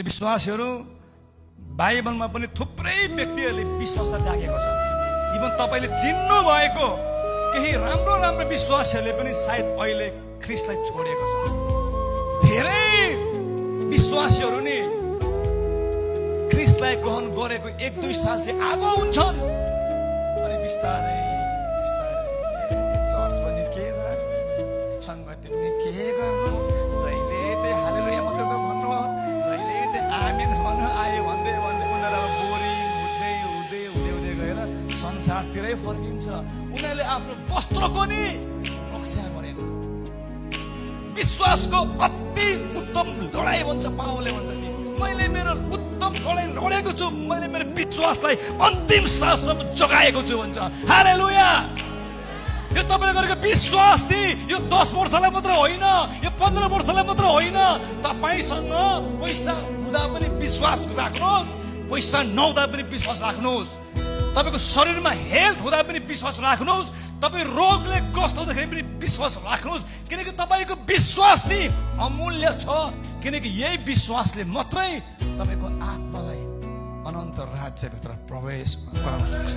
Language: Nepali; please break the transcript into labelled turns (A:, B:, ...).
A: विश्वासीहरू बाइबलमा पनि थुप्रै व्यक्तिहरूले विश्वासलाई त्यागेको छ। इभन तपाईले चिन्नु भएको केही राम्रो राम्रो विश्वासीहरूले पनि सायद अहिले ख्रीष्टलाई छोडेको छ। धेरै विश्वासीहरू नि ख्रीष्टलाई ग्रहण गरेको 1-2 साल चाहिँ आगो हुन्छन्, अनि बिस्तारै बिस्तारै चर्च पनि के जाने, संगति पनि के गर्नु, जहिले त्यही हालेलुया मात्रै त भन्नु, जहिले त्यही आमेन भन्नु आयो भन्दै भन्दै उनीहरू बोरिङ हुँदै हुँदै हुँदै हुँदै गएर संसारतिरै फर्किन्छ। उनीहरूले आफ्नो वस्त्रको नि रक्षा गरेन। विश्वासको अति उत्तम लडाई भन्छ पावलले भन्छ नि, मैले मेरो उत्तम लडाई लडेको छु, मैले मेरो विश्वासलाई अन्तिम साससम्म जगाएको छु भन्छ। हालेलुया। यो तपाईले गरेको विश्वास नि यो 10 वर्षलाई मात्र होइन, यो 15 वर्षलाई मात्र होइन। तपाईसँग पैसा हुँदा पनि विश्वास राख्नुहोस्, पैसा नहुँदा पनि विश्वास राख्नुहोस्, तपाईको शरीरमा हेल्थ हुँदा पनि विश्वास राख्नुहोस्, तपाई रोगले ग्रस्त हुँदाखेरि पनि विश्वास राख्नुहोस्, किनकि तपाईको विश्वास नि अमूल्य छ। किनकि यही विश्वासले मात्रै तपाईको आत्मालाई अनन्त राज्यभित्र प्रवेश गराउन सक्छ।